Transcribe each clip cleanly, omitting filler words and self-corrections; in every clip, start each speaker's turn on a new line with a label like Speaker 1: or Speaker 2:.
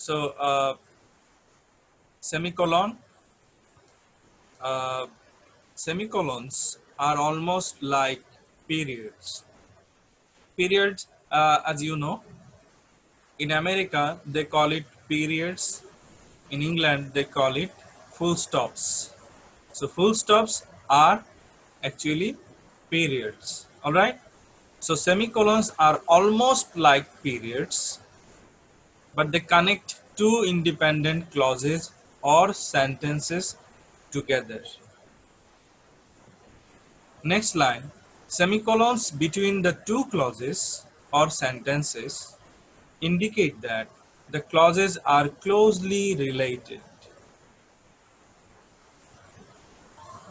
Speaker 1: So semicolon, uh, semicolons are almost like periods. Periods, as you know, in America they call it periods. In England they call it full stops. So full stops are actually periods. All right. So semicolons are almost like periods, but they connect two independent clauses or sentences together. Next line, semicolons between the two clauses or sentences indicate that the clauses are closely related.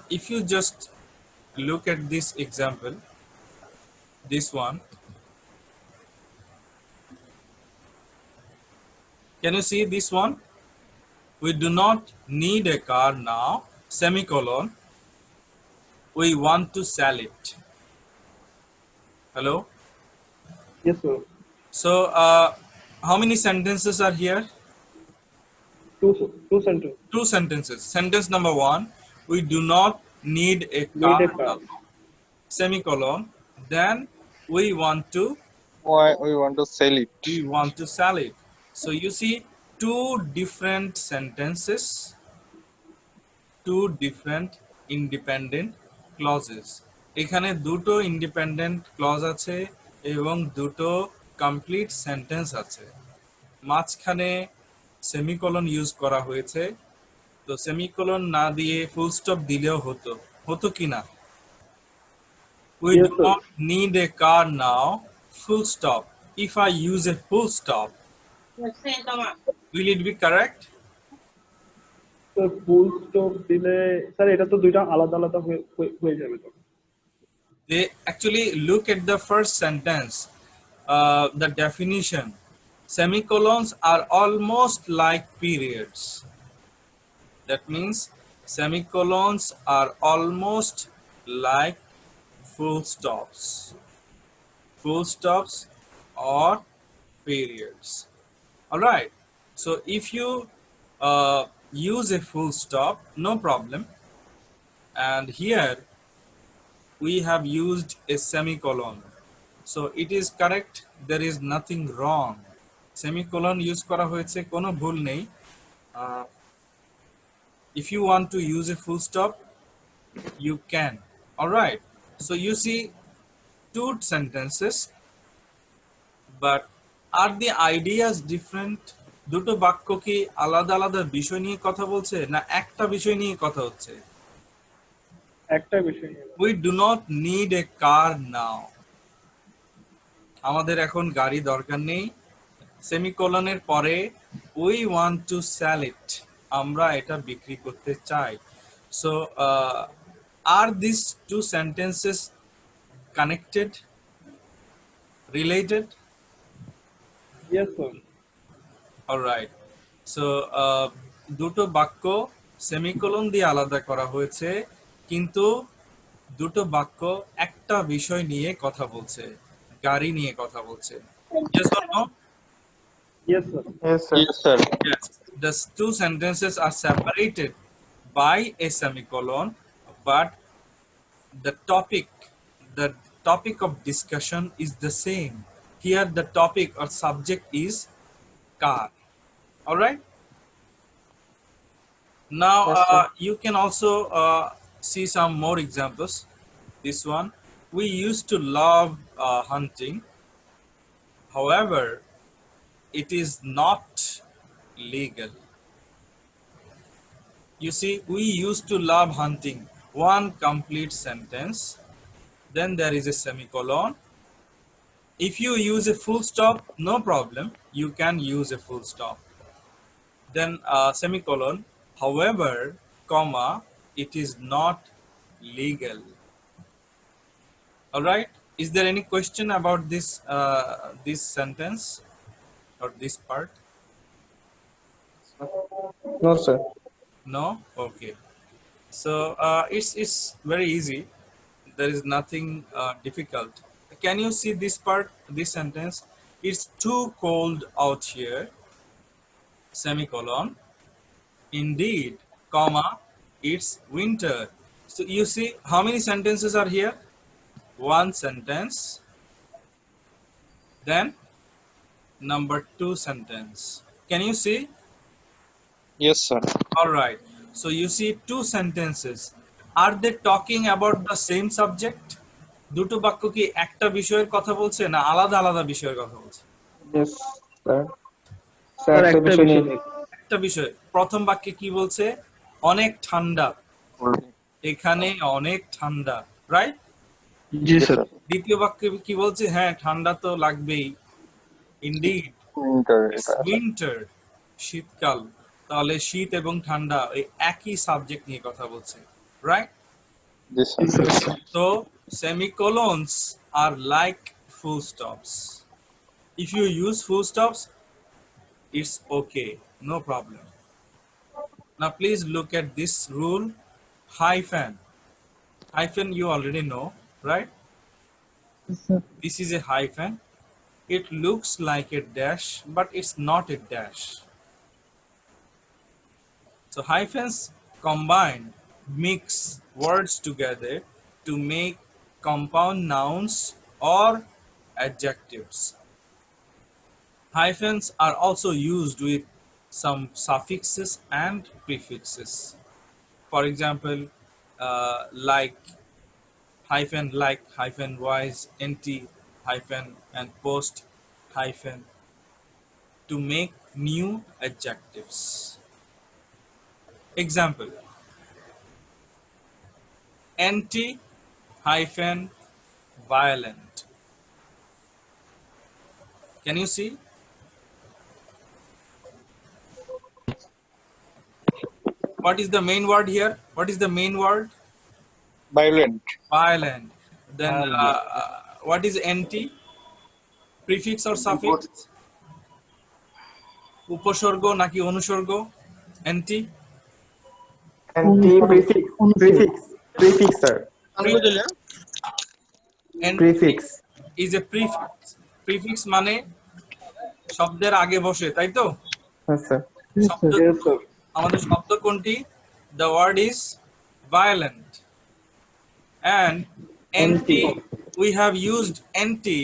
Speaker 1: If you just look at this example, this one, can you see this one? We do not need a car now, semicolon, we want to sell it. Hello?
Speaker 2: Yes, sir.
Speaker 1: So, how many sentences are here?
Speaker 2: Two sentence.
Speaker 1: Two sentences. Sentence number one, we do not need a
Speaker 2: Need
Speaker 1: car
Speaker 2: a
Speaker 1: now,
Speaker 2: car.
Speaker 1: semicolon. Then we want to
Speaker 3: Why we want to sell it?
Speaker 1: sell it. So you see two different sentences, two different independent clauses. এখানে দুটো independent clause আছে এবং দুটো complete sentence আছে। মাঝখানে semicolon use করা হয়েছে। তো সেমিকোলন না দিয়ে ফুল স্টপ দিলেও হতো, হতো কি না? We
Speaker 2: Yes,
Speaker 1: do
Speaker 2: sir.
Speaker 1: not need a car now, full stop. If I use a full stop, will it be correct?
Speaker 2: Sir full stop দিলে স্যার এটা তো দুইটা আলাদা আলাদা হয়ে যাবে তো।
Speaker 1: They actually look at the first sentence, the definition. Semicolons are almost like periods. That means semicolons are almost like full stops. Full stops or periods. All right. So if you use a full stop, no problem. And here we have used a semicolon. So it is correct. There is nothing wrong. Semicolon use করা হয়েছে, কোনো ভুল নেই. If you want to use a full stop, you can. All right. So you see two sentences, but are the ideas different? দুটো বাক্য কি আলাদা আলাদা বিষয় নিয়ে কথা বলছে না একটা বিষয় নিয়ে কথা হচ্ছে?
Speaker 2: একটা বিষয় নিয়ে।
Speaker 1: We do not need a car now. আমাদের এখন গাড়ি দরকার নেই। সেমিকোলনের পরে we want to sell it. আমরা এটা বিক্রি করতে চাই। So are these two sentences connected, related?
Speaker 2: Yes, sir.
Speaker 1: All right. So দুটো বাক্য সেমিকোলন দিয়ে আলাদা করা হয়েছে, কিন্তু দুটো বাক্য একটা বিষয় নিয়ে কথা বলছে, গাড়ি নিয়ে কথা বলছে। Yes or no?
Speaker 2: Yes, sir.
Speaker 3: Yes, sir. Yes, sir.
Speaker 1: Yes. The two sentences are separated by a semicolon, but the topic of discussion is the same. Here the topic or subject is car. All right. Now
Speaker 3: Yes, sir.
Speaker 1: you can also see some more examples. This one, we used to love hunting. However, it is not legal. You see, we used to love hunting. One complete sentence. Then there is a semicolon. If you use a full stop, no problem. You can use a full stop. Then semicolon. However, comma, it is not legal. All right. Is there any question about this sentence or this part?
Speaker 3: No, sir.
Speaker 1: No. Okay. So it's very easy. There is nothing difficult. Can you see this part, this sentence? It's too cold out here, semicolon, indeed, comma, it's winter. So you see how many sentences are here? One sentence, then number two sentence. Can you see?
Speaker 3: Yes, sir.
Speaker 1: All right. So you see two sentences. Are they talking about the same subject? দুটো বাক্য কি একটা বিষয়ের কথা বলছে না আলাদা আলাদা বিষয়ের কথা বলছে?
Speaker 3: Yes, sir.
Speaker 2: স্যার
Speaker 3: Sir,
Speaker 2: একটা বিষয় নেই।
Speaker 1: একটা বিষয়। প্রথম বাক্যে কি বলছে? অনেক ঠান্ডা। এখানে অনেক ঠান্ডা, রাইট?
Speaker 2: জি
Speaker 3: Yes,
Speaker 2: স্যার।
Speaker 3: sir.
Speaker 1: দ্বিতীয় বাক্যে কি বলছে? হ্যাঁ ঠান্ডা তো লাগবেই। Indeed
Speaker 3: Winter.
Speaker 1: ইটস উইন্টার, শীতকাল। তাহলে শীত এবং ঠান্ডা এই একই সাবজেক্ট নিয়ে কথা বলছে, right?
Speaker 3: Yes,
Speaker 2: G
Speaker 3: sir.
Speaker 2: Sir.
Speaker 1: So semicolons are like full stops. If you use full stops, it's okay, no problem. Now please look at this rule, hyphen. Hyphen you already know, right? This is a hyphen. It looks like a dash, but it's not a dash. So hyphens combine, mix words together to make compound nouns or adjectives. Hyphens are also used with some suffixes and prefixes. For example, like hyphen wise, nt hyphen and post hyphen to make new adjectives. Example, anti hyphen violent. Can you see? What is the main word here? What is the main word?
Speaker 3: Violent.
Speaker 1: Violent. Then what is anti? Prefix or suffix? উপসর্গ নাকি অনুসর্গ? anti
Speaker 4: Anti prefix sir.
Speaker 1: anti
Speaker 4: Prefix.
Speaker 1: is a prefix. Prefix মানে শব্দের আগে বসে, তাই তো?
Speaker 4: Yes sir.
Speaker 1: শব্দ
Speaker 2: Yes, sir.
Speaker 1: আমাদের শব্দ কোনটি? The word is violent. And anti, we have used anti,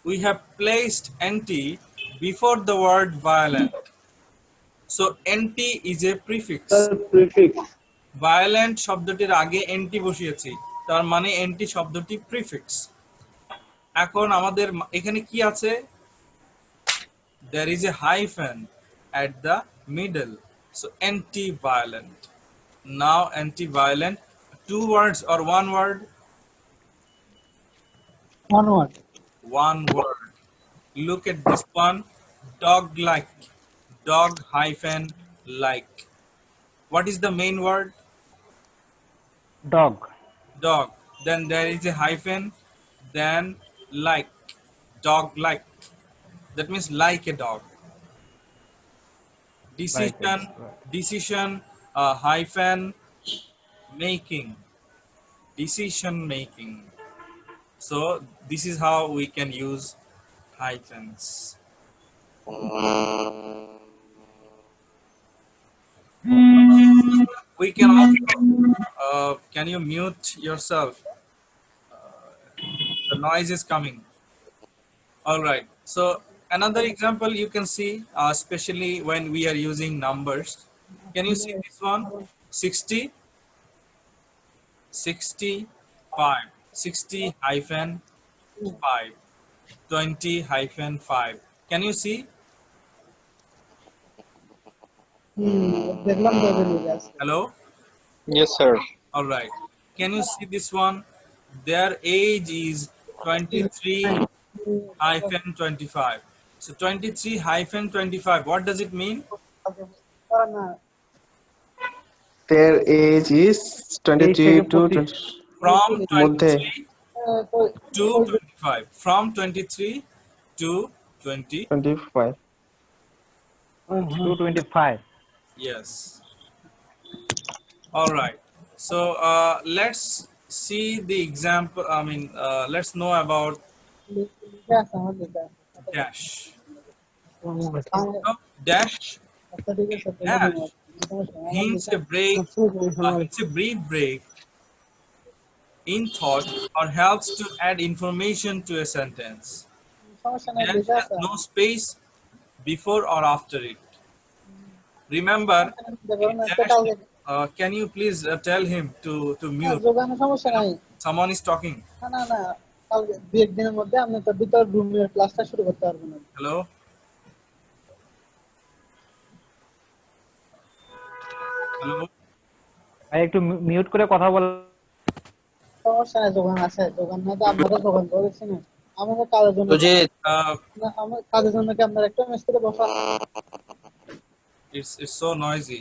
Speaker 1: we have placed anti before the word violent. So anti is a prefix.
Speaker 2: Sir prefix.
Speaker 1: Violent শব্দটির আগে এনটি বসিয়েছি, তার মানে এনটি শব্দটি প্রিফিক্স। এখন আমাদের এখানে কি আছে? there is a hyphen at the middle, so anti-violent. Now anti-violent, two words or one word?
Speaker 5: One word.
Speaker 1: One word. Look at this one, dog-like, dog hyphen like. What is the main word?
Speaker 5: Dog.
Speaker 1: Dog. Then there is a hyphen, then like, dog like. That means like a dog. Decision, decision, hyphen, making, decision making. So this is how we can use hyphens. We can also, can you mute yourself? The noise is coming. All right. So another example you can see, especially when we are using numbers. Can you see this one? 60, 65, 60 hyphen 5, 20 hyphen 5. Can you see?
Speaker 5: দেখলাম তো বেরিয়ে গেছে।
Speaker 1: Hello?
Speaker 3: Yes, sir.
Speaker 1: All right. Can you see this one? Their age is 23 hyphen 25. So 23 hyphen 25. What does it mean?
Speaker 4: Their age is 23 to 20.
Speaker 1: From
Speaker 4: মধ্যে
Speaker 1: 23 to 25. From 23 to 20.
Speaker 4: 25.
Speaker 5: 225.
Speaker 1: Yes. All right. So let's see the example. I mean, let's know about dash. So, dash
Speaker 5: আচ্ছা ঠিক আছে, তো
Speaker 1: dash
Speaker 5: ধন্যবাদ। সমস্যা নেই, আমার
Speaker 1: hints
Speaker 5: যেটা
Speaker 1: a break,
Speaker 5: ধন্যবাদ।
Speaker 1: hints a brief break in thought or helps to add information to a sentence.
Speaker 5: সমস্যা নেই,
Speaker 1: Dash
Speaker 5: যেটা
Speaker 1: has
Speaker 5: আছে
Speaker 1: no space before or after it. Remember,
Speaker 5: দেখুন একটা
Speaker 1: dash.
Speaker 5: কালকে
Speaker 1: Can you please tell him to
Speaker 5: না
Speaker 1: mute?
Speaker 5: যোগানো সমস্যা নাই।
Speaker 1: Someone is talking.
Speaker 5: না না না, কালকে দুই একদিনের মধ্যে আপনি তো ভিতর রুমের ক্লাসটা শুরু করতে পারবেন না।
Speaker 1: Hello. Hello.
Speaker 6: ভাই একটু মিউট করে কথা বল।
Speaker 5: সমস্যা নাই, দোকান আছে, দোকান না তো আপনাদের দোকান করেছি না আমাদের কাজের জন্য।
Speaker 4: তো যে
Speaker 5: না, আমার কাজের জন্য কি আপনার একটা মিস্ত্রি বসা?
Speaker 1: It's so noisy.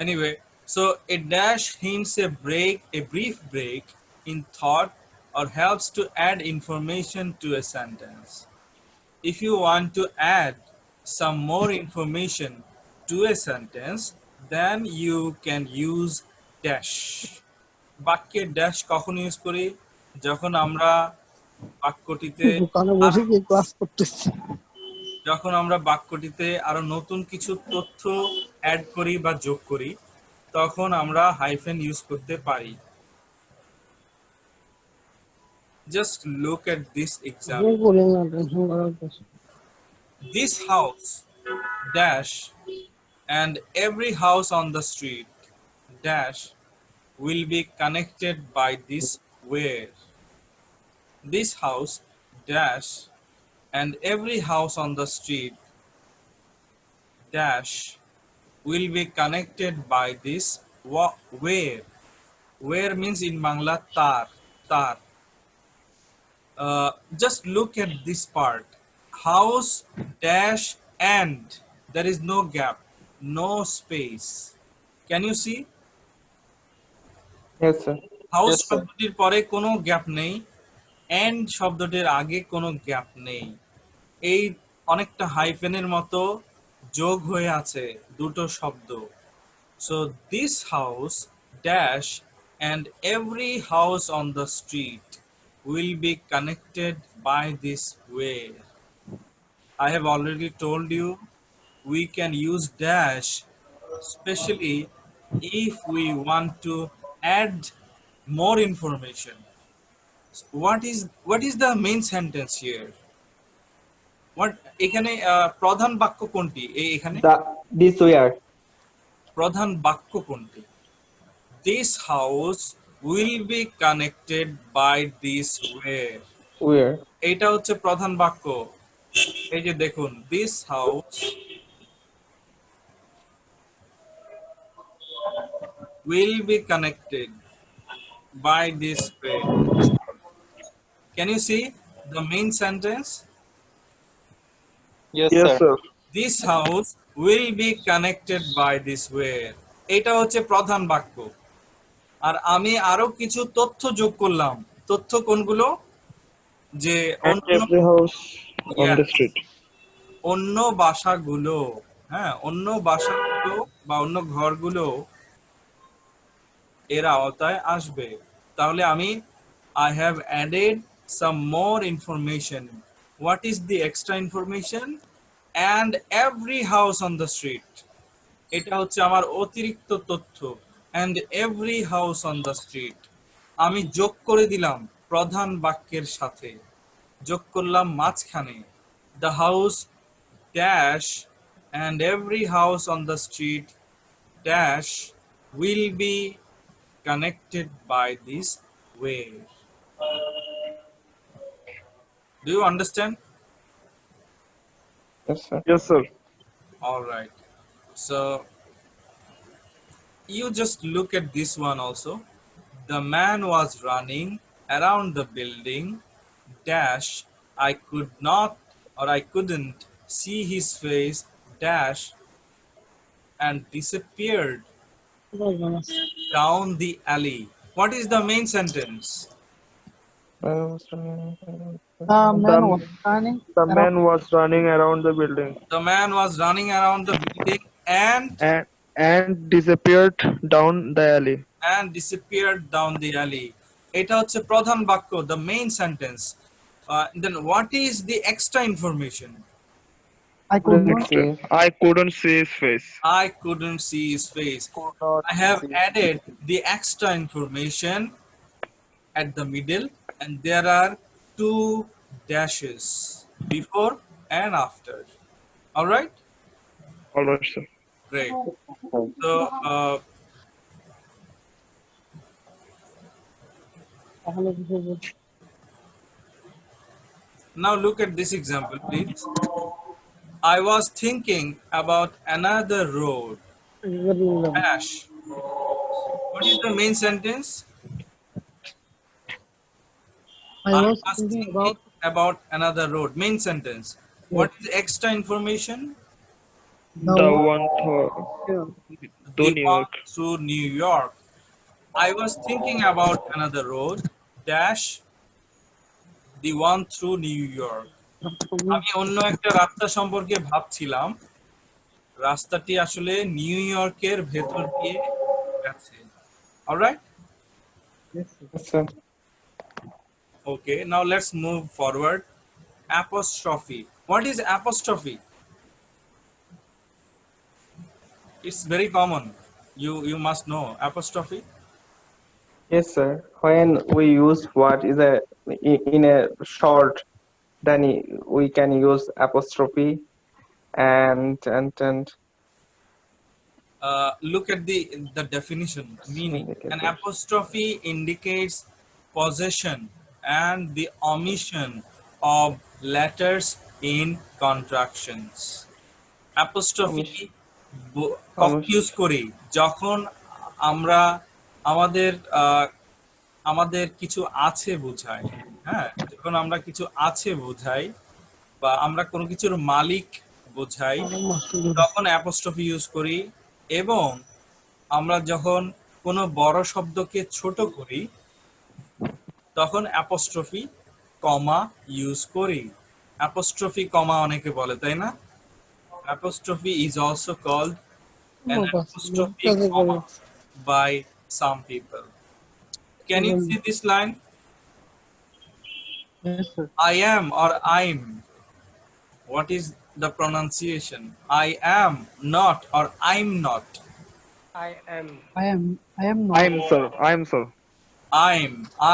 Speaker 1: Anyway, so a dash hints a brief break in thought or helps to add information to a sentence. If you want to add some more information to a sentence, then you can use dash. বাক্যে dash কখন use করি? যখন আমরা বাক্যটিতে
Speaker 5: দোকানে বসে কি class করতেছি?
Speaker 1: যখন আমরা বাক্যটিতে আরো নতুন কিছু তথ্য অ্যাড করি বা যোগ করি, তখন আমরা হাইফেন ইউজ করতে পারি। Just look at this example.
Speaker 5: বলেন না, টেনশন করার কিছু।
Speaker 1: This house dash and every house on the street dash will be connected by this wire. This house dash and every house on the street dash will be connected by this wire. Wire means in Bangla tar. Tar. Just look at this part. House dash and there is no gap, no space. Can you see?
Speaker 4: yes sir,
Speaker 1: house
Speaker 3: Yes, sir.
Speaker 1: শব্দটির পরে কোনো gap নেই, and শব্দটির আগে কোনো gap নেই। এই অনেকটা হাইফেনের মতো যোগ হয়ে আছে দুটো শব্দ। So this house dash and every house on the street will be connected by this way. I have already told you we can use dash especially if we want to add more information. What is the main sentence here? What এখানে প্রধান বাক্য কোনটি? এখানে
Speaker 4: this wire,
Speaker 1: প্রধান বাক্য কোনটি? This house will be connected by this way.
Speaker 4: wire,
Speaker 1: এইটা হচ্ছে প্রধান বাক্য। এই যে দেখুন, this house will be connected by this way. Can you see the main sentence?
Speaker 3: Yes,
Speaker 2: Yes,
Speaker 3: sir.
Speaker 2: sir.
Speaker 1: This house will be connected by this way. এটা হচ্ছে প্রধান বাক্য। আর আমি আরো কিছু তথ্য যোগ করলাম। তথ্য কোনগুলো? যে
Speaker 2: And every house on
Speaker 1: Yeah.
Speaker 2: the street.
Speaker 1: অন্য বাসাগুলো, হ্যাঁ, অন্য বাসাগুলো বা অন্য ঘরগুলো এর আওতায় আসবে। তাহলে আমি I have added some more information. What is the extra information? And every house on the street. এটা হচ্ছে আমার অতিরিক্ত তথ্য। And every house on the street. আমি যোগ করে দিলাম প্রধান বাক্যের সাথে, যোগ করলাম মাঝখানে। The house dash and every house on the street dash will be connected by this way. Do you understand?
Speaker 4: yes sir,
Speaker 2: Yes, sir.
Speaker 1: All right. So you just look at this one also. The man was running around the building dash I could not or I couldn't see his face dash and disappeared down the alley. What is the main sentence?
Speaker 2: The man was running around the building
Speaker 1: The man was running around the building
Speaker 2: and disappeared down the alley.
Speaker 1: and disappeared down the alley. এটা হচ্ছে প্রধান বাক্য, the main sentence. Then what is the extra information?
Speaker 5: I could not.
Speaker 4: see.
Speaker 2: I couldn't see his face.
Speaker 1: I couldn't see his face.
Speaker 3: Could not
Speaker 1: I have
Speaker 3: see.
Speaker 1: added the extra information at the middle, and there are two dashes before and after. All right,
Speaker 2: All right, sir.
Speaker 1: great. So
Speaker 5: তাহলে বিষয় বলছি।
Speaker 1: now look at this example, please. I was thinking about another road. Dash. What is the main sentence?
Speaker 5: I was thinking
Speaker 1: about another road. Main sentence. What is the extra information?
Speaker 2: The one through
Speaker 1: The
Speaker 2: New
Speaker 1: one
Speaker 2: York.
Speaker 1: through New York. I was thinking about another road. Dash. The one through New York. আমি অন্য একটা রাস্তা সম্পর্কে ভাবছিলাম, রাস্তাটি আসলে new ইয়র্কের ভেতর দিয়ে গেছে। Alright,
Speaker 4: Yes, sir.
Speaker 1: okay, now let's move forward. Apostrophe. What is apostrophe? It's very common. You must know apostrophe.
Speaker 4: Yes, sir. When we use what is in a short, then we can use apostrophe and
Speaker 1: Look at the definition, meaning. An apostrophe indicates possession and the omission of letters in contractions. Apostrophe use করি যখন আমরা আমাদের কিছু আছে বোঝাই, হ্যাঁ, যখন আমরা কিছু আছে বোঝাই বা আমরা কোনো কিছুর মালিক বোঝাই তখন অ্যাপোস্ট্রফি ইউজ করি, এবং আমরা যখন কোনো বড় শব্দকে ছোট করি তখন অ্যাপোস্ট্রফি কমা ইউজ করি। অ্যাপোস্ট্রফি কমা অনেকে বলে, তাই না? Apostrophe is also called an apostrophe comma by some people. Can you see this line?
Speaker 5: Yes, sir.
Speaker 1: I am or I'm. What is the pronunciation? I am not or I'm not.
Speaker 5: I am not.
Speaker 2: I'm sir.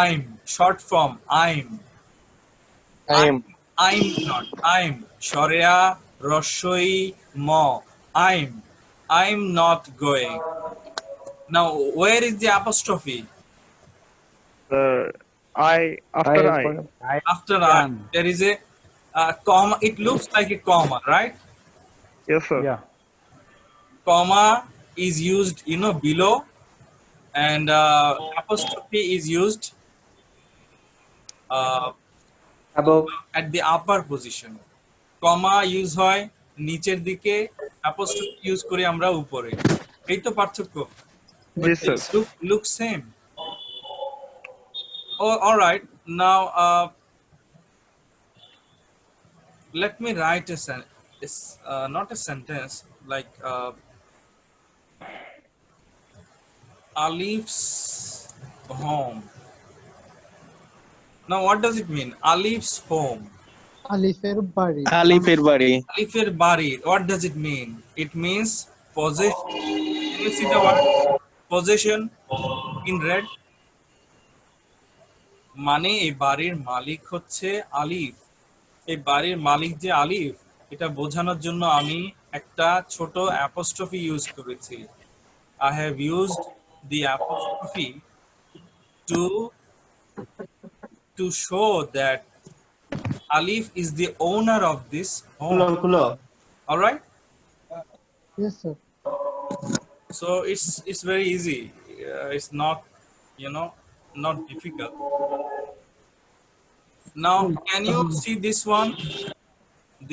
Speaker 1: I'm short form I'm.
Speaker 3: I am.
Speaker 1: I'm not. I'm Shorea Roshoi Mo. I'm not going. Now, where is the apostrophe?
Speaker 2: I after I.
Speaker 1: After I, there is a comma. It looks like a comma, right?
Speaker 2: Yes, sir.
Speaker 6: Yeah.
Speaker 1: Comma is used, below, and apostrophe is used
Speaker 4: above.
Speaker 1: at the upper position. Comma use হয় নিচের দিকে, apostrophe use করি আমরা উপরে। এই তো পার্থক্য।
Speaker 2: Yes, sir.
Speaker 1: Look same. Oh, all right. Now let me write not a sentence, like Alif's home. Now what does it mean? Alif's home.
Speaker 5: আলিফের বাড়ি।
Speaker 3: Alifir bari.
Speaker 1: Alifir bari, what does it mean? It means possession. Can you see the word possession in red? মানে এই বাড়ির মালিক হচ্ছে আলিফ। এই বাড়ির মালিক যে আলিফ, এটা বোঝানোর জন্য আমি একটা ছোট অ্যাপোস্ট্রফি ইউজ করেছি। I have used the apostrophe to show that Alif is the owner of this home. All right?
Speaker 5: Yes, sir.
Speaker 1: So it's very easy. It's not, not difficult. Now, can you see this one?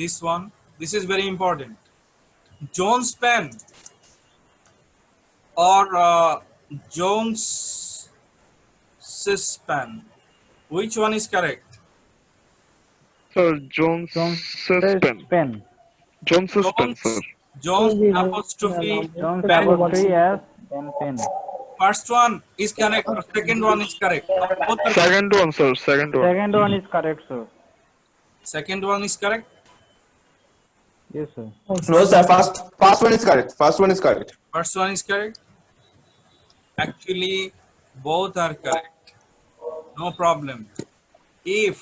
Speaker 1: This one. This is very important. Jones pen or Jones's pen. Which one is correct?
Speaker 2: Sir, Jones's pen. Jones's pen, sir.
Speaker 1: Jones apostrophe.
Speaker 6: Jones
Speaker 1: pen.
Speaker 6: apostrophe as pen.
Speaker 1: First one is correct or second one is correct? Both are
Speaker 2: Second one, sir. Second one.
Speaker 6: Second one is correct, sir.
Speaker 1: Second one is correct.
Speaker 6: Yes, sir.
Speaker 4: No, sir. First one is correct. First one is correct.
Speaker 1: First one is correct. Actually, both are correct. No problem. If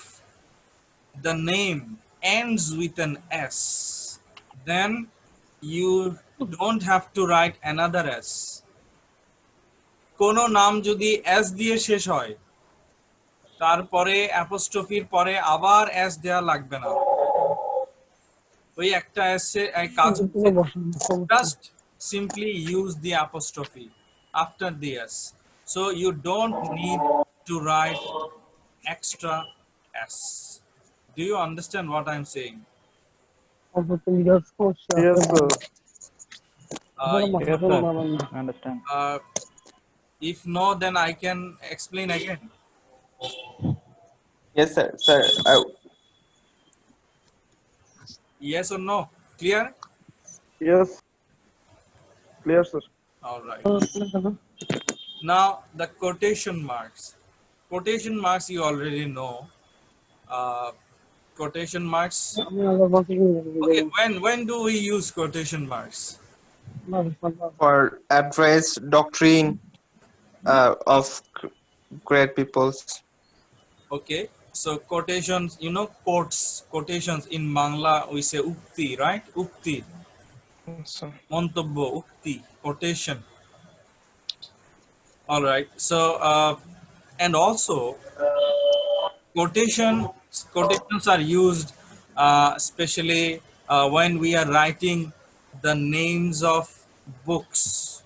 Speaker 1: the name ends with an S, then you don't have to write another S. কোনো নাম যদি S দিয়ে শেষ হয়, তারপরে অ্যাপোস্ট্রফির পরে আবার S দেয়া লাগবে না। ওই একটা S এর কাজ হচ্ছে just simply use the apostrophe after the S. So you don't need to write extra S. Do you understand what I'm saying?
Speaker 2: Yes, sir.
Speaker 6: Yes, sir. I understand.
Speaker 1: If no, then I can explain again.
Speaker 4: Yes, sir. Sir,
Speaker 1: Yes or no? Clear?
Speaker 2: Yes. Clear, sir.
Speaker 1: All right. Now the quotation marks. Quotation marks you already know. Quotation marks. Okay, when do we use quotation marks?
Speaker 4: for address doctrine of great peoples.
Speaker 1: Okay, so quotations, you know, quotes, quotations in Bangla we say ukti, right? Ukti,
Speaker 4: So,
Speaker 1: montobbo, ukti, quotation. All right. So and also quotations are used especially when we are writing the names of books,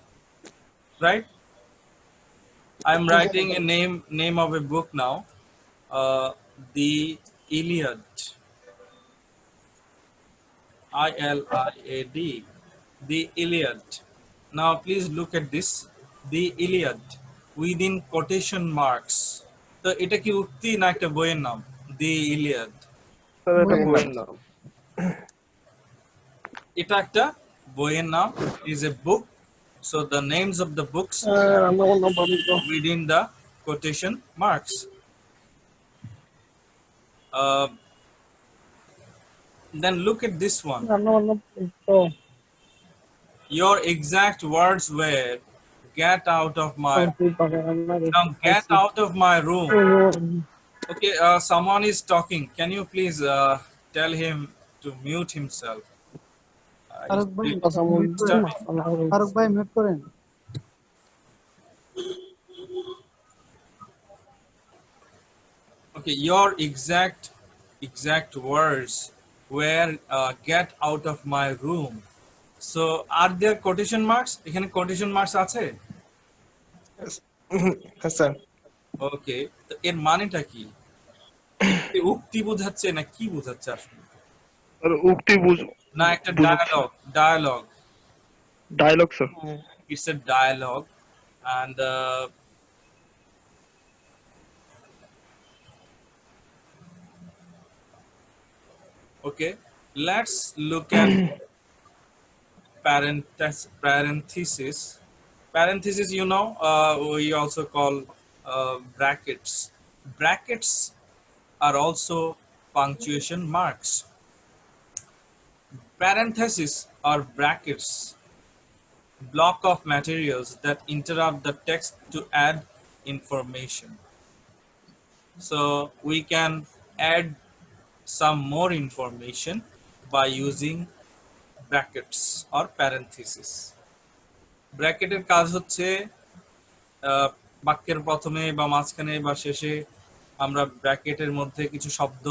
Speaker 1: right? I'm writing a name of a book now, the Iliad, ILIAD, the Iliad. Now please look at this, the Iliad within quotation marks. তো এটা কি উক্তি না একটা বইয়ের নাম, the Iliad?
Speaker 2: Sir, এটা বইয়ের নাম।
Speaker 1: এটা একটা বইয়ের নাম, is a book. So the names of the books within the quotation marks. Then look at this one. Your exact words were, get out of my, now get out of my room. Okay, someone is talking. Can you please tell him to mute himself?
Speaker 5: Faruk ভাই
Speaker 1: Disturbing.
Speaker 5: Faruk ভাই mute করেন।
Speaker 1: Okay, your exact words were, get out of my room. So are there quotation marks? এখানে quotation marks আছে?
Speaker 4: yes, sir.
Speaker 1: ওকে, তো এর মানেটা কি? এ উক্তি বোঝাচ্ছে না কি বোঝাচ্ছে আসলে?
Speaker 2: আর উক্তি
Speaker 1: না একটা dialogue.
Speaker 2: Dialogue, sir.
Speaker 1: It's a dialogue, and okay, let's look at parenthesis. Parenthesis, you know, we also call brackets. Brackets are also punctuation marks. Parentheses or brackets, block of materials that interrupt the text to add information. So we can add some more information by using brackets or parentheses. ব্র্যাকেটের কাজ হচ্ছে বাক্যের প্রথমে বা মাঝখানে বা শেষে আমরা ব্র্যাকেটের মধ্যে কিছু শব্দ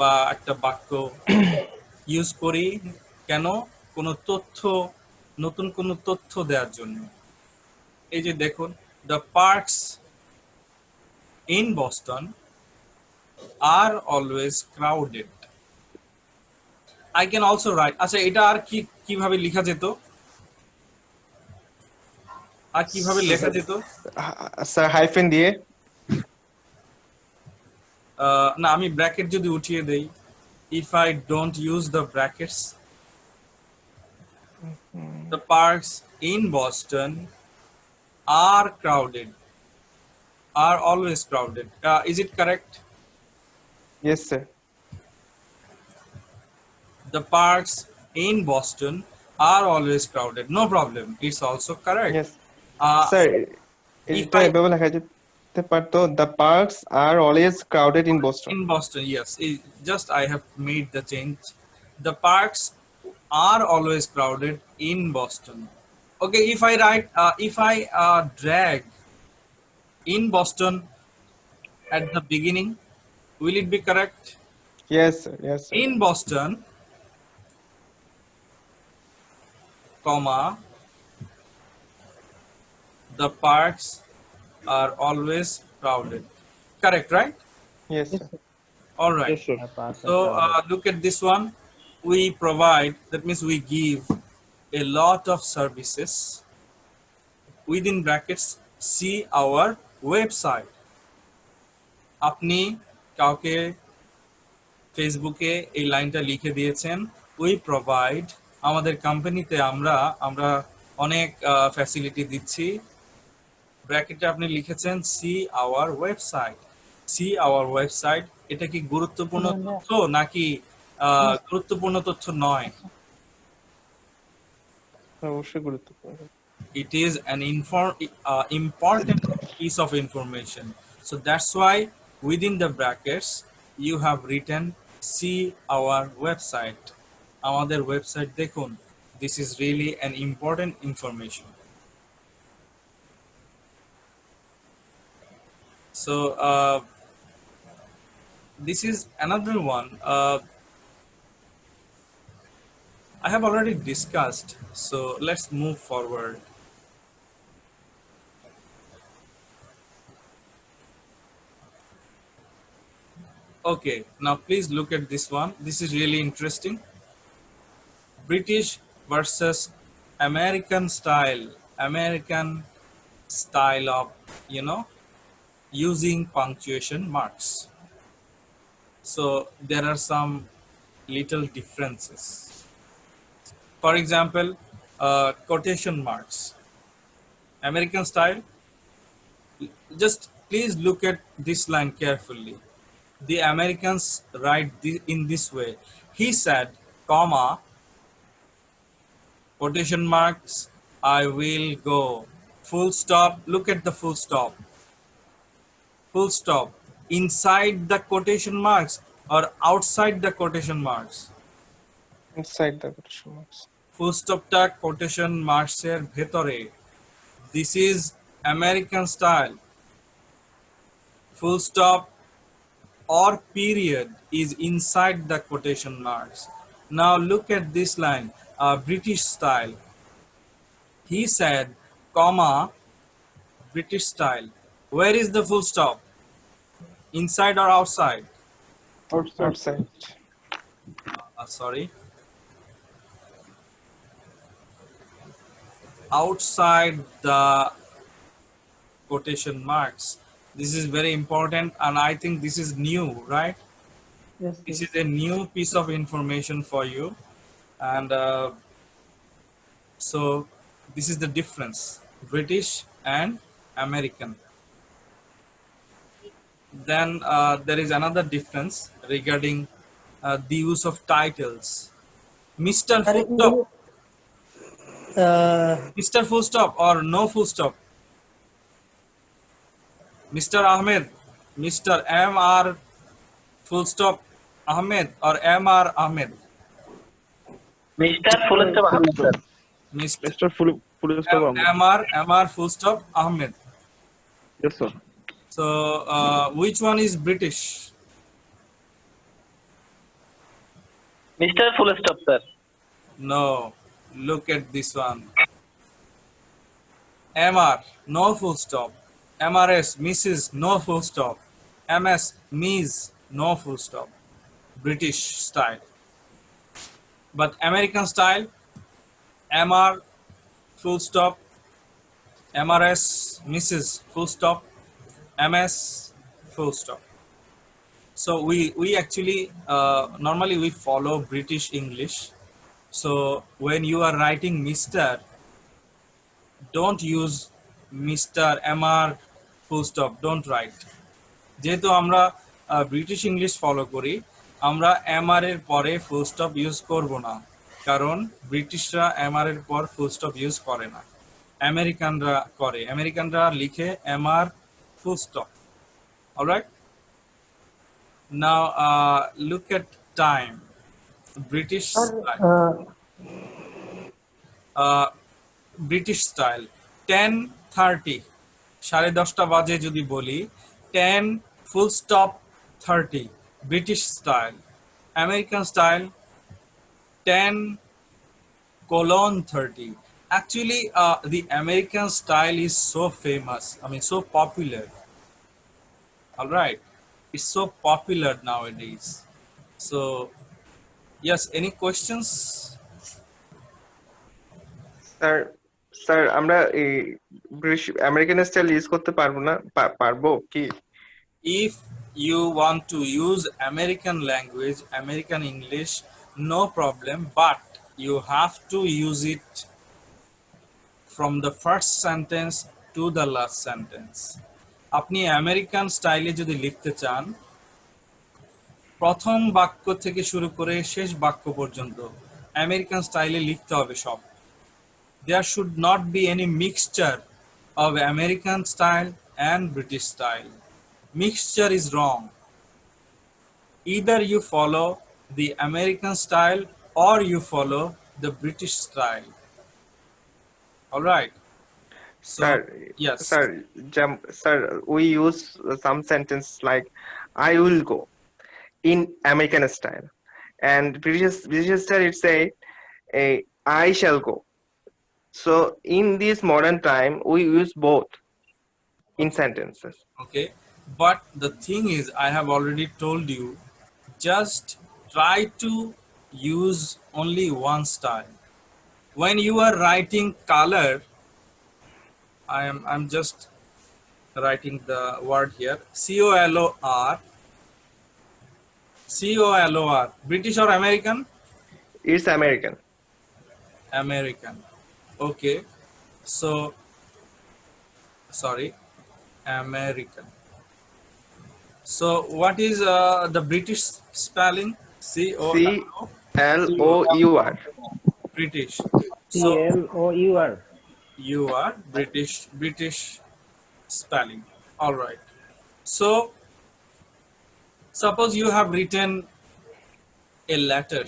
Speaker 1: বা একটা বাক্য ইউজ করি, কেন? কোনো তথ্য, নতুন কোনো তথ্য দেওয়ার জন্য। এই যে দেখুন, the parks in Boston are always crowded. I can also write, আচ্ছা এটা আর কিভাবে লেখা যেত? আর কিভাবে লেখা যেত?
Speaker 4: Sir, hyphen দিয়ে।
Speaker 1: না, আমি ব্র্যাকেট যদি উঠিয়ে দেই, if I don't use the brackets, the parks in Boston are crowded, are always crowded. Is it correct?
Speaker 4: Yes, sir.
Speaker 1: The parks in Boston are always crowded. No problem. It's also correct.
Speaker 4: Yes,
Speaker 1: Uh,
Speaker 4: sir.
Speaker 1: if
Speaker 4: এটা
Speaker 1: I
Speaker 4: এভাবে লেখা যেতে পারতো, the parks are always crowded in Boston.
Speaker 1: in Boston, yes, just I have made the change. The parks are always crowded in Boston. Okay, if I write, if I drag in Boston at the beginning, will it be correct?
Speaker 4: Yes, sir. Yes, sir.
Speaker 1: In Boston, comma, the parks are always crowded. Correct, right?
Speaker 4: Yes,
Speaker 5: Yes,
Speaker 4: sir.
Speaker 5: sir.
Speaker 1: All right.
Speaker 2: Yes, sir.
Speaker 6: The parks are
Speaker 1: So
Speaker 6: crowded.
Speaker 1: look at this one. We provide, that means we give a lot of services. Within brackets, see our website. আপনি কাউকে ফেসবুকে এই লাইনটা লিখে দিয়েছেন, we provide, আমাদের কোম্পানিতে আমরা অনেক ফ্যাসিলিটি দিচ্ছি। ব্র্যাকেটে আপনি লিখেছেন see our website. See our website, এটা কি গুরুত্বপূর্ণ তথ্য নাকি গুরুত্বপূর্ণ তথ্য নয়?
Speaker 4: অবশ্যই গুরুত্বপূর্ণ।
Speaker 1: It is an important piece of information. So that's why within the brackets you have written see our website. আমাদের website দেখুন. This is really an important information. So this is another one. I have already discussed. So let's move forward. Okay, now please look at this one. This is really interesting. British versus American style of, using punctuation marks. So there are some little differences. For example, quotation marks. American style, just please look at this line carefully. The Americans write in this way. He said, comma, quotation marks, I will go. Full stop. Look at the full stop. Full stop. Inside the quotation marks or outside the quotation marks?
Speaker 4: Inside the quotation marks.
Speaker 1: Full stop ta quotation marks er bhetore. This is American style. Full stop or period is inside the quotation marks. Now look at this line, British style. He said, comma, British style. Where is the full stop? Inside or outside?
Speaker 2: Outside.
Speaker 1: Sorry. Outside the quotation marks. This is very important, and I think this is new, right?
Speaker 5: Yes,
Speaker 1: This
Speaker 5: yes.
Speaker 1: is a new piece of information for you, and so this is the difference, British and American. Then there is another difference regarding the use of titles. Mr. Full Stop, Mr. Full Stop or no full stop? Mr. Ahmed, Mr. M.R. Full Stop Ahmed or M.R. Ahmed?
Speaker 7: Mr. Full Stop Ahmed, sir.
Speaker 1: Mr.
Speaker 2: Mr. Full stop.
Speaker 1: M.R. Full Stop Ahmed.
Speaker 2: Yes, sir.
Speaker 1: So which one is British?
Speaker 7: Mr. Full Stop, sir.
Speaker 1: No, look at this one. MR, no full stop. MRS, Mrs., no full stop. MS, Ms., no full stop. British style. But American style, MR, full stop. MRS, Mrs., full stop. MS, full stop. So we actually, normally we follow British English. So when you are writing Mr., don't use Mr. MR full stop, don't write. যেহেতু আমরা British English follow করি, আমরা MR এর পরে full stop use করব না, কারণ ব্রিটিশরা এমআর এর পর ফুল স্টপ ইউজ করে না, আমেরিকানরা করে। আমেরিকানরা লিখে MR full stop. Alright, now look at time. British British style 10:30, 10:30 বাজে যদি বলি 10 full stop 30 British style. American style 10:30. Actually, the American style is so famous. I mean, so popular. All right, it's so popular nowadays. So, yes. Any questions?
Speaker 4: Sir আমরা এই British American style use করতে পারবো না, পারবো কি?
Speaker 1: If you want to use American language, American English, no problem. But you have to use it from the first sentence to the last sentence. আপনি American স্টাইলে যদি লিখতে চান, প্রথম বাক্য থেকে শুরু করে শেষ বাক্য পর্যন্ত আমেরিকান স্টাইলে লিখতে হবে সব। There should not be any mixture of American style and British style. Mixture is wrong. Either you follow the American style or you follow the British style. All right. So,
Speaker 4: Sir,
Speaker 1: yes.
Speaker 4: Sir, we use some sentence like "I will go" in American style, and British style it say "I shall go." So in this modern time, we use both in sentences.
Speaker 1: Okay. But the thing is, I have already told you, just try to use only one style. When you are writing color, I'm just writing the word here, COLOR. COLOR, British or American?
Speaker 4: It's American.
Speaker 1: American. Okay. So, sorry, American. So, what is the British spelling?
Speaker 4: CLOUR.
Speaker 1: British. So,
Speaker 6: CLOUR.
Speaker 1: you are British spelling. All right. So, suppose you have written a letter.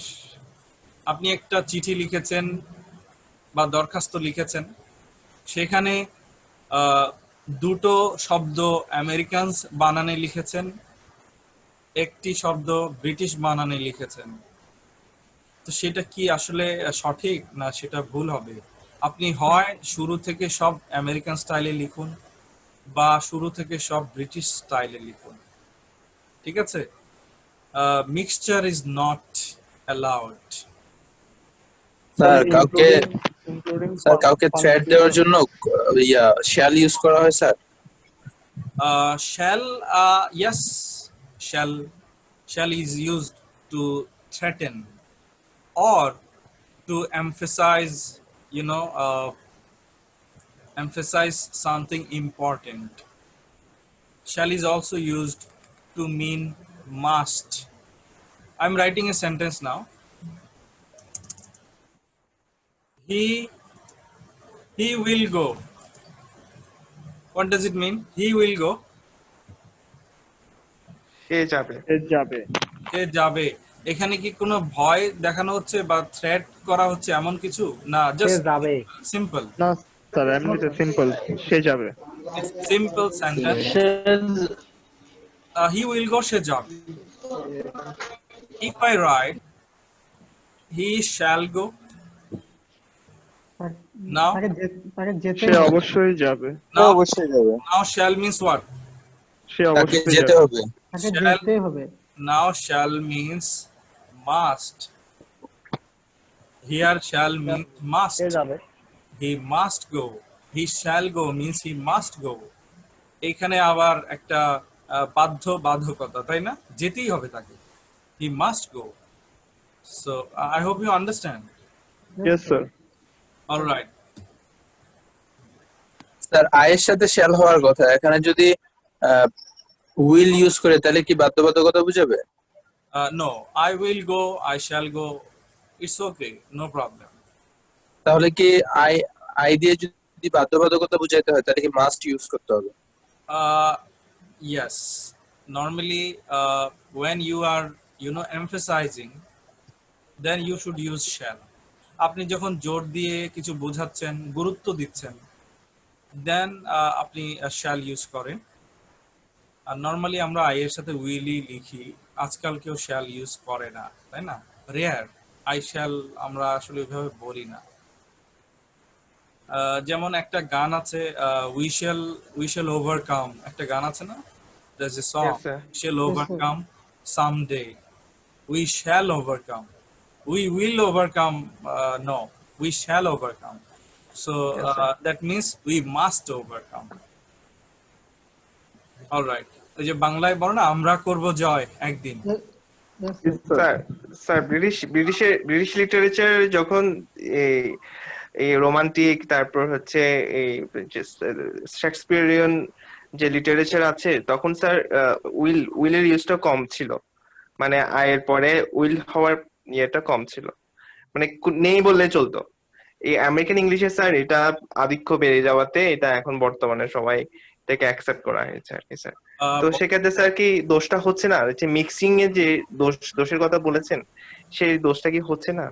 Speaker 1: আপনি একটা চিঠি লিখেছেন বা দরখাস্ত লিখেছেন, সেখানে দুটো শব্দ আমেরিকানস বানানে লিখেছেন, একটি শব্দ ব্রিটিশ বানানে লিখেছেন। তো সেটা কি আসলে সঠিক না সেটা ভুল হবে? আপনি হয় শুরু থেকে সব আমেরিকান স্টাইলে লিখুন বা শুরু থেকে সব ব্রিটিশ স্টাইলে লিখুন। ঠিক আছে? Mixture is not allowed.
Speaker 8: Sir কাউকে থ্রেড দেওয়ার জন্য শ্যাল ইউজ করা হয় sir.
Speaker 1: Shall, yes, shall is used to threaten or to emphasize, emphasize something important. Shall is also used to mean must. I'm writing a sentence now. He will go. What does it mean? He will go.
Speaker 4: সে যাবে।
Speaker 1: সে যাবে। এখানে কি কোনো ভয় দেখানো হচ্ছে বা threat করা হচ্ছে এমন কিছু না? জাস্ট
Speaker 6: যাবে।
Speaker 1: সিম্পল।
Speaker 2: না স্যার, এমনিতে সিম্পল, সে যাবে।
Speaker 1: Simple sentence. He will go, সে যাবে। If I write he shall go, now
Speaker 2: সে অবশ্যই যাবে।
Speaker 3: অবশ্যই যাবে।
Speaker 1: now shall means what?
Speaker 2: সে
Speaker 8: তাকে
Speaker 2: অবশ্যই
Speaker 8: যেতে
Speaker 2: যাবে।
Speaker 8: হবে।
Speaker 1: Now shall means must. Here shall means must. He must go. He shall go means he must go. এখানে আবার একটা বাধ্যকতা, তাই না? যেতেই হবে তাকে। He must go. So I hope you understand.
Speaker 2: Yes sir.
Speaker 1: All right.
Speaker 8: Sir আয়ের সাথে শ্যাল হওয়ার কথা, এখানে যদি উইল ইউজ করে তাহলে কি বাধ্যবাধকতা বুঝাবে?
Speaker 1: No, I will go, I shall go, It's okay, no problem.
Speaker 8: তাহলে কি আই আই দিয়ে যদি বাধ্যবাধকতা বুঝাইতে হয় তাহলে কি মাস্ট ইউজ করতে হবে?
Speaker 1: Uh, yes, normally when you are emphasizing, then you should use shall. আপনি যখন জোর দিয়ে কিছু বোঝাচ্ছেন, গুরুত্ব দিচ্ছেন, দেন আপনি shall ইউজ করেন। আর নর্মালি আমরা আই এর সাথে উইলি লিখি, আজকাল কেউ শ্যাল ইউজ করে না, তাই না? রেয়ার, আই শ্যাল আমরা আসলে ওইভাবে বলি না। যেমন একটা গান আছে, উই শ্যাল ওভারকাম, একটা গান আছে না, there's a song,
Speaker 4: Yes, sir.
Speaker 1: we shall overcome someday, we shall overcome, we will overcome, no, we shall overcome. So
Speaker 4: Yes, sir.
Speaker 1: that means we must overcome. Alright, ওই যে বাংলায় বলো না, আমরা করব জয় একদিন।
Speaker 5: Yes,
Speaker 2: Yes, sir.
Speaker 4: Sir British literature যখন এই এই রোমান্টিক, তারপর হচ্ছে এই শেক্সপিয়ারিয়ান যে লিটারেচার আছে, তখন স্যার উইলের ইউজটা কম ছিল, মানে আয়ের পরে উইল হওয়ার ইয়েটা কম ছিল, মানে নেই বললে চলতো। এই আমেরিকান ইংলিশে স্যার এটা আধিক্য বেড়ে যাওয়াতে এটা এখন বর্তমানে সবাই এটাকে অ্যাকসেপ্ট করা হয়েছে আর কি স্যার। তো সেক্ষেত্রে স্যার কি দোষটা হচ্ছে না, যে মিক্সিং এ যে দোষের কথা বলেছেন, সেই দোষটা কি হচ্ছে না?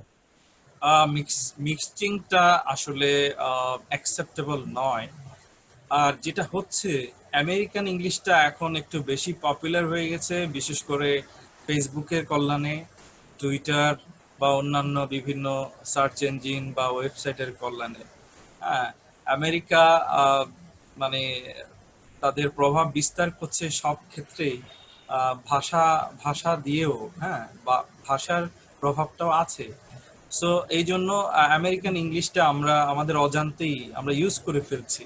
Speaker 1: মিক্সিংটা আসলে অ্যাকসেপ্টেবল নয়। আর যেটা হচ্ছে, আমেরিকান ইংলিশটা এখন একটু বেশি পপুলার হয়ে গেছে, বিশেষ করে ফেসবুকের কল্যাণে, টুইটার বা অন্যান্য বিভিন্ন সার্চ ইঞ্জিন বা ওয়েবসাইটের কল্যাণে। হ্যাঁ, আমেরিকা মানে তাদের প্রভাব বিস্তার করছে সব ক্ষেত্রেই, ভাষা দিয়েও, হ্যাঁ, বা ভাষার প্রভাবটাও আছে। সো এই জন্য আমেরিকান ইংলিশটা আমরা আমাদের অজান্তেই আমরা ইউজ করে ফেলছি।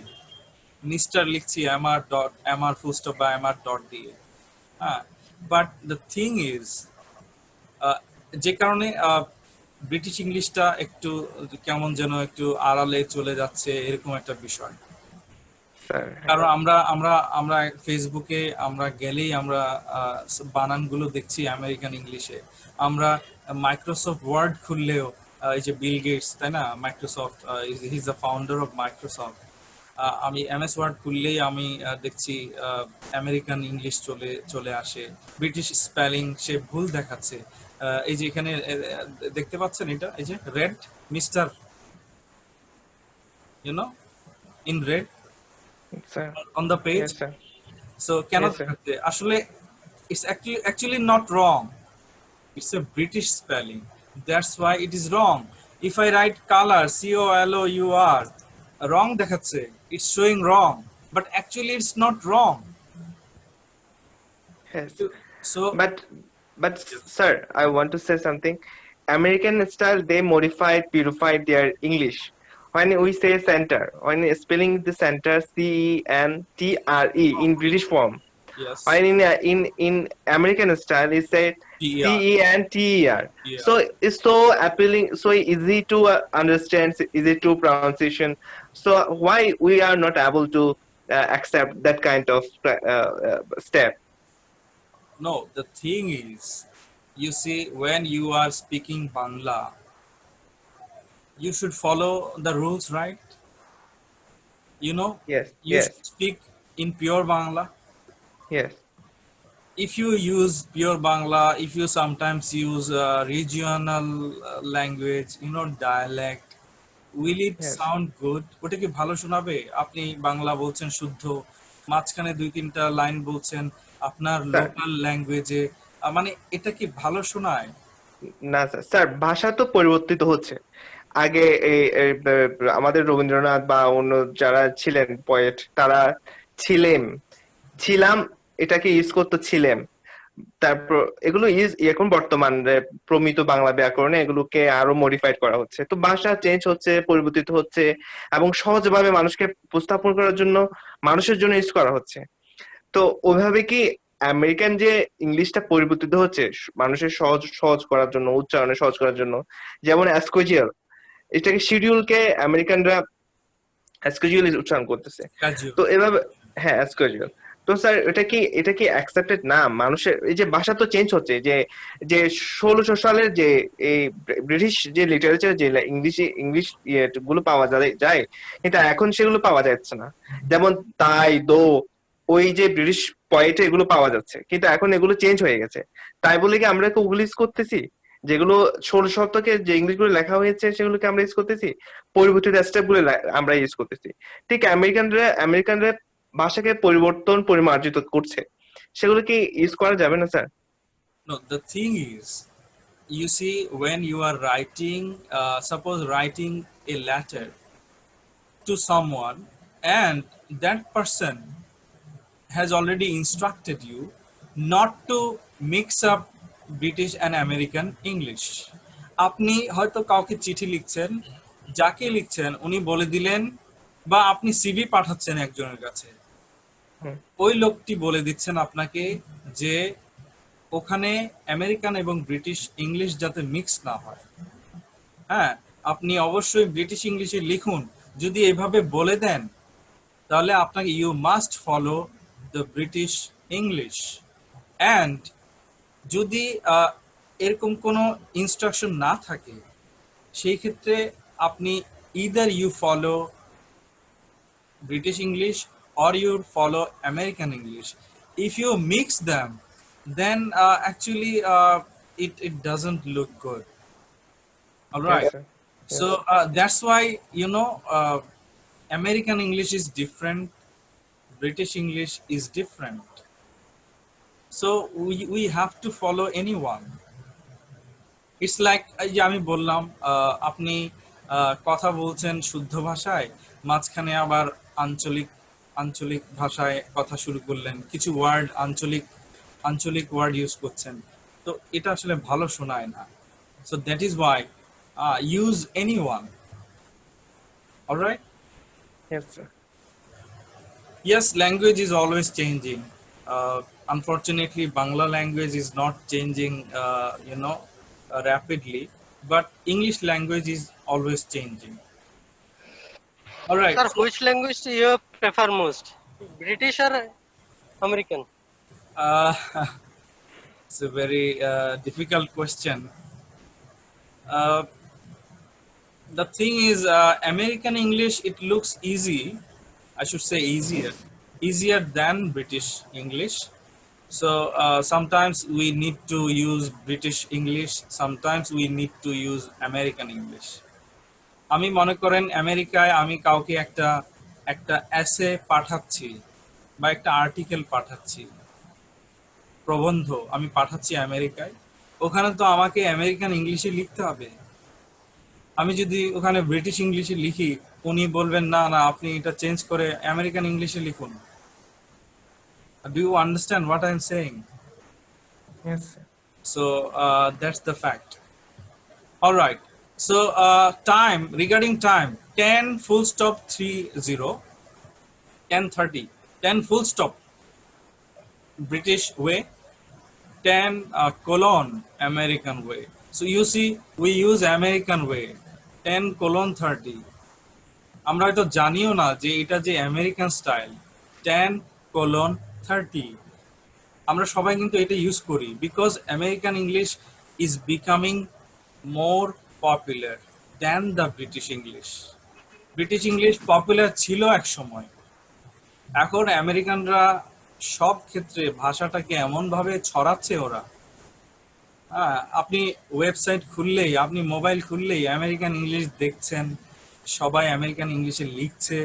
Speaker 1: মিস্টার লিখছি এমআর ফুল স্টপ বা এমআর ডট দিয়ে, হ্যাঁ। বাট দ্য থিং ইজ, যে কারণে ব্রিটিশ ইংলিশটা একটু কেমন যেন একটু আড়ালে চলে যাচ্ছে, এরকম একটা বিষয়।
Speaker 4: স্যার
Speaker 1: কারণ আমরা আমরা আমরা ফেসবুকে আমরা গেলেই আমরা বানানগুলো দেখছি আমেরিকান ইংলিশে। আমরা মাইক্রোসফট ওয়ার্ড খুললেও এই যে বিল গেটস, তাই না, Microsoft, he is the founder of Microsoft. আমি এমএস ওয়ার্ড খুললেই আমি দেখছি আমেরিকান ইংলিশ চলে আসে, ব্রিটিশ স্পেলিং সে ভুল দেখাচ্ছে। এই যে এখানে দেখতে পাচ্ছেন, এটা এই যে red, mister, in red
Speaker 4: sir
Speaker 1: on the page.
Speaker 4: Yes, sir.
Speaker 1: So cannot
Speaker 4: Yes, sir.
Speaker 1: actually it's actually not wrong. It's a British spelling. That's why it is wrong. If I write color, COLOUR, wrong দেখাচ্ছে, it's showing wrong, but actually it's not wrong.
Speaker 4: Yes.
Speaker 1: So
Speaker 4: But sir, I want to say something. American style, they purified their English. When we say center, when spelling the center CENTRE in British form,
Speaker 1: yes,
Speaker 4: when in American style it said
Speaker 1: TER.
Speaker 4: CENTER.
Speaker 1: Yeah.
Speaker 4: So it's so appealing, so easy to understand, easy to pronunciation. So why we are not able to accept that kind of step?
Speaker 1: No, the thing is, you see, when you are speaking Bangla, you should follow the rules, right?
Speaker 4: Yes.
Speaker 1: You
Speaker 4: Yes.
Speaker 1: should speak in pure Bangla.
Speaker 4: Yes.
Speaker 1: If you use pure Bangla, if you sometimes use regional language, dialect, will it
Speaker 4: Yes.
Speaker 1: sound good? ওটা কি ভালো শোনাবে? আপনি বাংলা বলছেন শুদ্ধ, মাঝখানে 2-3টা line বলছেন আপনার লোকাল ল্যাঙ্গুয়েজে, মানে এটা কি ভালো শোনায়?
Speaker 4: না স্যার, ভাষা তো পরিবর্তিত হচ্ছে। আগে আমাদের রবীন্দ্রনাথ বা অন্য যারা ছিলেন পোয়েট, তারা ছিলাম এটাকে ইউজ করতো, ছিলেম। তারপর এগুলো এখন বর্তমান প্রমিত বাংলা ব্যাকরণে এগুলোকে আরো মডিফাইড করা হচ্ছে। তো ভাষা চেঞ্জ হচ্ছে, পরিবর্তিত হচ্ছে, এবং সহজভাবে মানুষকে উপস্থাপন করার জন্য, মানুষের জন্য ইউজ করা হচ্ছে। তো ওইভাবে কি আমেরিকান যে ইংলিশটা পরিবর্তিত হচ্ছে মানুষের সহজ করার জন্য, উচ্চারণে সহজ করার জন্য, যেমন অ্যাসকোজিয়াল, এটাকে শিডিউলকে আমেরিকানরা অ্যাসকোজিয়াল উচ্চারণ করতেছে।
Speaker 1: Casual.
Speaker 4: তো এভাবে, হ্যাঁ অ্যাসকোজিয়াল, তো স্যার এটা কি অ্যাকসেপ্টেড না? মানুষের এই যে ভাষা তো চেঞ্জ হচ্ছে, যে যে 1600 সালের যে এই ব্রিটিশ যে লিটারেচার, যে ইংলিশ গুলো পাওয়া যায়, কিন্তু এখন সেগুলো পাওয়া যাচ্ছে না। যেমন তাই দো, ওই যে ব্রিটিশ পয়েটে এগুলো পাওয়া যাচ্ছে, কিন্তু এখন এগুলো চেঞ্জ হয়ে গেছে। তাই বলে কি আমরা ওগুলো ইউজ করতেছি? যেগুলো 16 শতকে যে ইংলিশ গুলো লেখা হয়েছে সেগুলোকে আমরা ইউজ করতেছি, পরিবর্তিত স্টেপ গুলো আমরা ইউজ করতেছি। ঠিক আমেরিকানরা ভাষাকে পরিবর্তন পরিমার্জিত করছে, সেগুলো কি ইউজ করা যাবে না sir?
Speaker 1: No, the thing is, you see, when you are writing, suppose writing a letter to someone, and that person has already instructed you not to mix up British and American English. আপনি হয়তো কাউকে চিঠি লিখছেন, যাকে লিখছেন উনি বলে দিলেন, বা আপনি সিভি পাঠাচ্ছেন একজনের কাছে,
Speaker 4: হুম।
Speaker 1: ওই লোকটি বলে দিচ্ছেন আপনাকে যে ওখানে আমেরিকান এবং ব্রিটিশ ইংলিশ যাতে মিক্স না হয়। হ্যাঁ, আপনি অবশ্যই ব্রিটিশ ইংলিশে লিখুন। যদি এভাবে বলে দেন তাহলে আপনাকে you must follow the British English. And যদি এরকম কোনো ইনস্ট্রাকশন না থাকে, সেই ক্ষেত্রে আপনি either you follow British English or you follow American English. If you mix them, then actually it doesn't look good. All right.
Speaker 4: Yes, sir.
Speaker 1: So that's why, you know, American English is different, British English is different. So we have to follow anyone. It's like যে আমি বললাম, আপনি কথা বলছেন শুদ্ধ ভাষায়, মাঝখানে আবার আঞ্চলিক ভাষায় কথা শুরু করলেন, কিছু ওয়ার্ড আঞ্চলিক ওয়ার্ড ইউজ করছেন, তো এটা আসলে ভালো শোনায় না। So that is why use anyone. All right.
Speaker 4: Yes, sir.
Speaker 1: Yes, language is always changing. Unfortunately, Bangla language is not changing, rapidly, but English language is always changing. All right.
Speaker 9: Sir, which language do you prefer most? British or American?
Speaker 1: Uh, it's a very difficult question. The thing is, American English, it looks easy. I should say easier than British English. So sometimes we need to use British English, sometimes we need to use American English. আমি মনে করেন আমেরিকায় আমি কাউকে একটা এসে পাঠাচ্ছি বা একটা আর্টিকেল পাঠাচ্ছি, প্রবন্ধ আমি পাঠাচ্ছি আমেরিকায়, ওখানে তো আমাকে আমেরিকান ইংলিশে লিখতে হবে। আমি যদি ওখানে ব্রিটিশ ইংলিশে লিখি, উনি বলবেন না না, আপনি এটা চেঞ্জ করে আমেরিকান ইংলিশে লিখুন। Do you understand what I'm saying?
Speaker 4: Yes, sir.
Speaker 1: So that's the fact. All right. So time, regarding time, 10 full stop 30, 10:30, 10 full stop British way, 10 colon American way. So you see, we use American way, 10 colon 30. আমরা হয়তো জানিও না যে এটা যে American style, 10 colon 30। আমরা সবাই কিন্তু এটা ইউজ করি, because American English is becoming more popular than the British English. British English popular ছিল এক সময়, এখন আমেরিকানরা সব ক্ষেত্রে ভাষাটাকে এমনভাবে ছড়াচ্ছে ওরা। হ্যাঁ, আপনি ওয়েবসাইট খুললেই, আপনি মোবাইল খুললেই আমেরিকান ইংলিশ দেখছেন, সবাই আমেরিকান ইংলিশে লিখছে।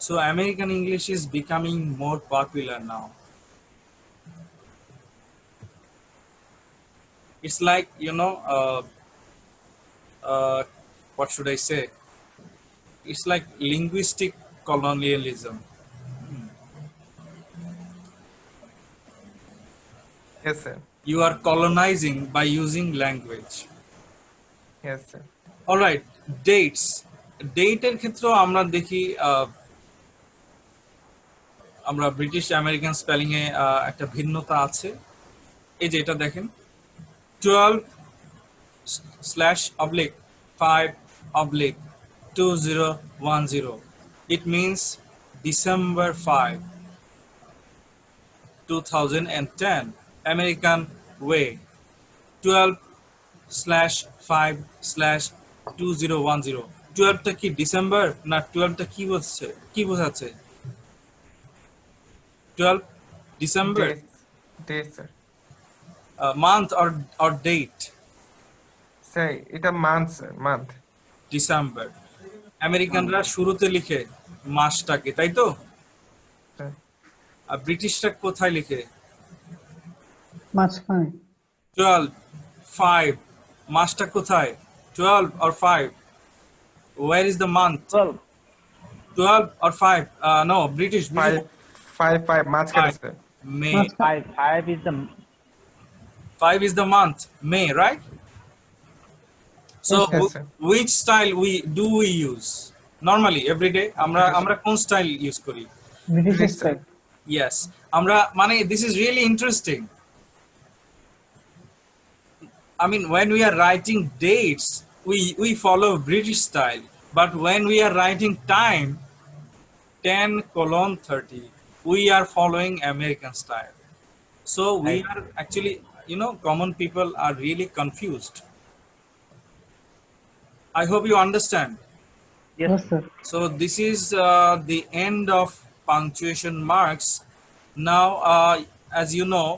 Speaker 1: So American English is becoming more popular now. It's like, what should I say? It's like linguistic colonialism.
Speaker 4: Yes, sir.
Speaker 1: You are colonizing by using language.
Speaker 4: Yes, sir.
Speaker 1: All right, dates. ডেটের ক্ষেত্রেও আমরা দেখি, আমরা British American spelling এ একটা ভিন্নতা আছে। এই যে এটা দেখেন, 12/5/2010. It means December 5. 2010 American way 12/5/2010 12টা কি ডিসেম্বর না 12টা কি বলছে কি বোঝাচ্ছে 12 December
Speaker 4: days sir.
Speaker 1: month or date
Speaker 4: Say it a month sir, month.
Speaker 1: December আমেরিকানরা শুরুতে লিখে মাসটাকে তাই তো
Speaker 4: Sir.
Speaker 1: আর ব্রিটিশরা কোথায় লিখে
Speaker 5: মাঝখানে
Speaker 1: 12 5 মাসটা কোথায় 12 or 5 where is the month
Speaker 6: 12.
Speaker 1: 12 or 5 no British
Speaker 4: Five months
Speaker 1: Five.
Speaker 4: sir.
Speaker 1: May
Speaker 6: 5 is the
Speaker 1: 5 is the month May right so
Speaker 4: Yes, sir.
Speaker 1: which style we use normally every day আমরা কোন style use করি
Speaker 5: British
Speaker 4: British,
Speaker 5: style
Speaker 1: yes আমরা মানে this is really interesting I mean when we are writing dates we follow British style but when we are writing time 10:30 we are following American style so we are actually common people are really confused I hope you understand
Speaker 5: Yes, sir.
Speaker 1: so this is the end of punctuation marks now as you know